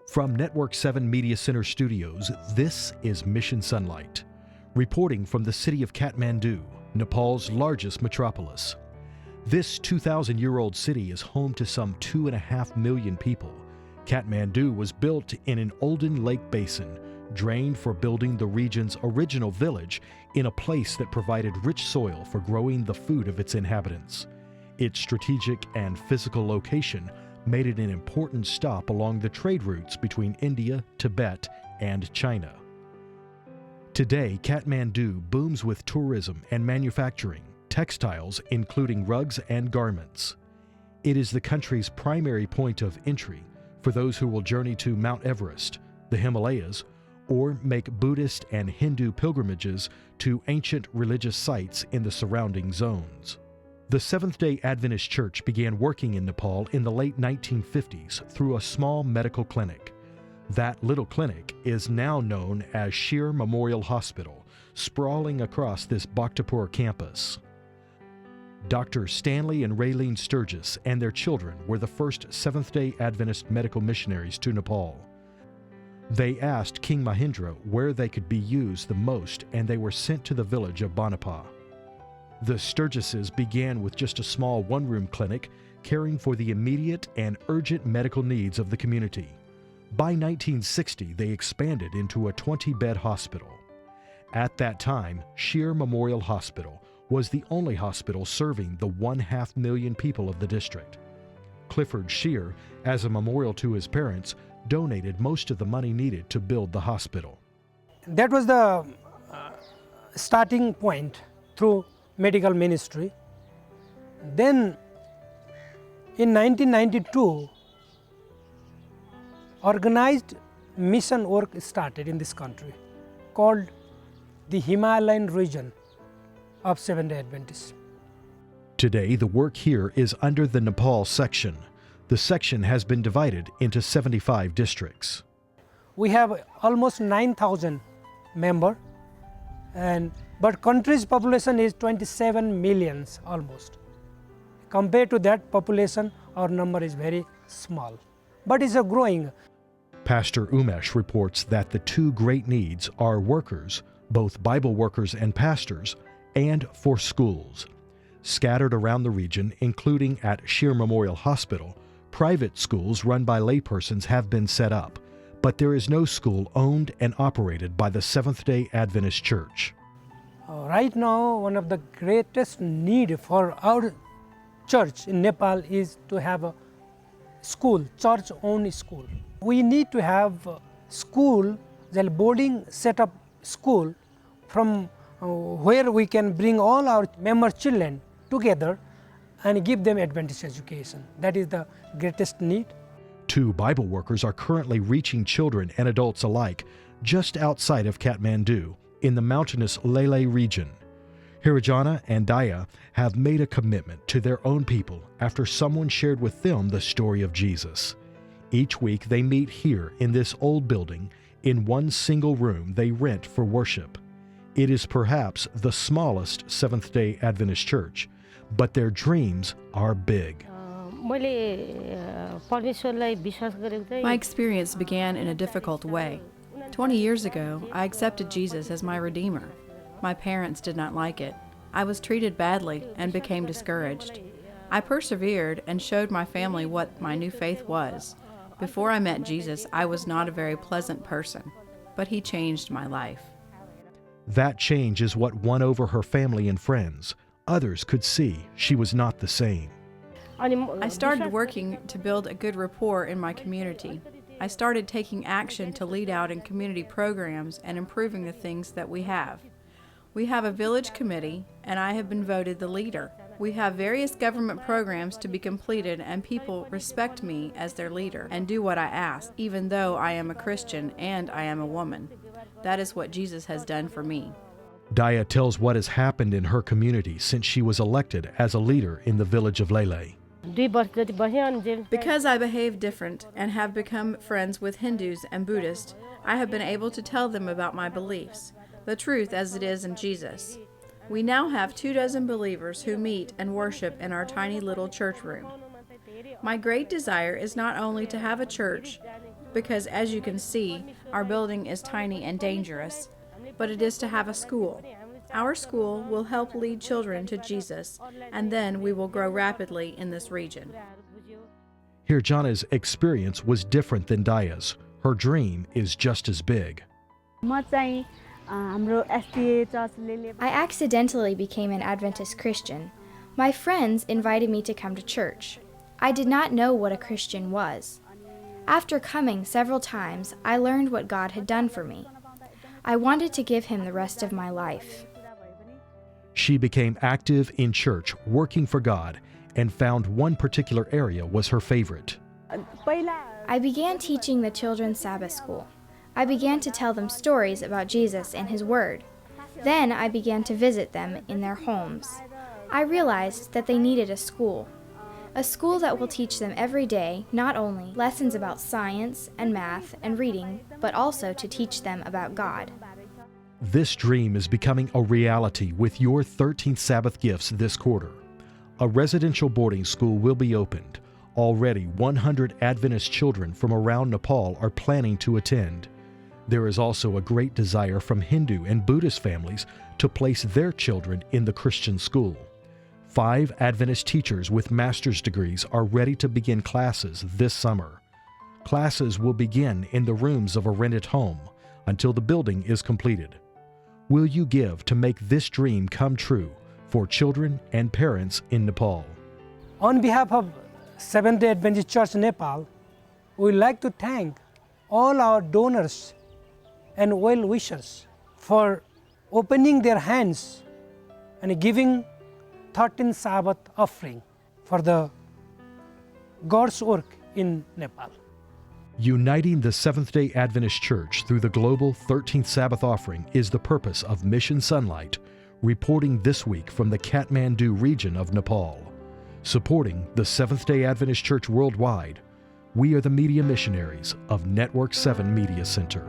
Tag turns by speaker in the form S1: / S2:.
S1: From Network 7 Media Center Studios, this is Mission Sunlight, reporting from the city of Kathmandu, Nepal's largest metropolis. This 2,000-year-old city is home to some 2.5 million people. Kathmandu was built in an olden lake basin, drained for building the region's original village in a place that provided rich soil for growing the food of its inhabitants. Its strategic and physical location made it an important stop along the trade routes between India, Tibet, and China. Today, Kathmandu booms with tourism and manufacturing, textiles including rugs and garments. It is the country's primary point of entry for those who will journey to Mount Everest, the Himalayas, or make Buddhist and Hindu pilgrimages to ancient religious sites in the surrounding zones. The Seventh-day Adventist Church began working in Nepal in the late 1950s through a small medical clinic. That little clinic is now known as Scheer Memorial Hospital, sprawling across this Bhaktapur campus. Dr. Stanley and Raylene Sturges and their children were the first Seventh-day Adventist medical missionaries to Nepal. They asked King Mahindra where they could be used the most, and they were sent to the village of Banapa. The Sturgeses began with just a small one-room clinic, caring for the immediate and urgent medical needs of the community. By 1960, they expanded into a 20-bed hospital. At that time, Scheer Memorial Hospital was the only hospital serving the 500,000 people of the district. Clifford Scheer, as a memorial to his parents, donated most of the money needed to build the hospital.
S2: That was the starting point through medical ministry. Then in 1992, organized mission work started in this country called the Himalayan region of Seventh-day Adventists.
S1: Today, the work here is under the Nepal section. The section has been divided into 75 districts.
S2: We have almost 9,000 members, but country's population is 27 millions almost. Compared to that population, our number is very small, but it's growing.
S1: Pastor Umesh reports that the two great needs are workers, both Bible workers and pastors, and for schools. Scattered around the region, including at Scheer Memorial Hospital, private schools run by laypersons have been set up, but there is no school owned and operated by the Seventh-day Adventist Church.
S2: Right now, one of the greatest need for our church in Nepal is to have a school, church-owned school. We need to have a school, the boarding set-up school, from where we can bring all our member children together and give them Adventist education. That is the greatest need.
S1: 2 Bible workers are currently reaching children and adults alike just outside of Kathmandu in the mountainous Lele region. Hirijana and Daya have made a commitment to their own people after someone shared with them the story of Jesus. Each week they meet here in this old building in one single room they rent for worship. It is perhaps the smallest Seventh-day Adventist church, but their dreams are big.
S3: My experience began in a difficult way. 20 years ago, I accepted Jesus as my Redeemer. My parents did not like it. I was treated badly and became discouraged. I persevered and showed my family what my new faith was. Before I met Jesus, I was not a very pleasant person, but He changed my life.
S1: That change is what won over her family and friends. Others could see she was not the same.
S3: I started working to build a good rapport in my community. I started taking action to lead out in community programs and improving the things that we have. We have a village committee, and I have been voted the leader. We have various government programs to be completed, and people respect me as their leader and do what I ask, even though I am a Christian and I am a woman. That is what Jesus has done for me.
S1: Daya tells what has happened in her community since she was elected as a leader in the village of Lele.
S3: Because I behave different and have become friends with Hindus and Buddhists, I have been able to tell them about my beliefs, the truth as it is in Jesus. We now have 24 believers who meet and worship in our tiny little church room. My great desire is not only to have a church, because as you can see, our building is tiny and dangerous, but it is to have a school. Our school will help lead children to Jesus, and then we will grow rapidly in this region.
S1: Hirjana's experience was different than Daya's. Her dream is just as big.
S4: I
S5: accidentally became an Adventist Christian. My friends invited me to come to church. I did not know what a Christian was. After coming several times, I learned what God had done for me. I wanted to give Him the rest of my life.
S1: She became active in church, working for God, and found one particular area was her favorite.
S5: I began teaching the children's Sabbath school. I began to tell them stories about Jesus and His Word. Then I began to visit them in their homes. I realized that they needed a school that will teach them every day not only lessons about science and math and reading, but also to teach them about God.
S1: This dream is becoming a reality with your 13th Sabbath gifts this quarter. A residential boarding school will be opened. Already 100 Adventist children from around Nepal are planning to attend. There is also a great desire from Hindu and Buddhist families to place their children in the Christian school. 5 Adventist teachers with master's degrees are ready to begin classes this summer. Classes will begin in the rooms of a rented home until the building is completed. Will you give to make this dream come true for children and parents in Nepal?
S2: On behalf of Seventh-day Adventist Church Nepal, we would like to thank all our donors and well-wishers for opening their hands and giving 13th Sabbath offering for the God's work in Nepal.
S1: Uniting the Seventh-day Adventist Church through the global 13th Sabbath offering is the purpose of Mission Sunlight, reporting this week from the Kathmandu region of Nepal. Supporting the Seventh-day Adventist Church worldwide, we are the media missionaries of Network 7 Media Center.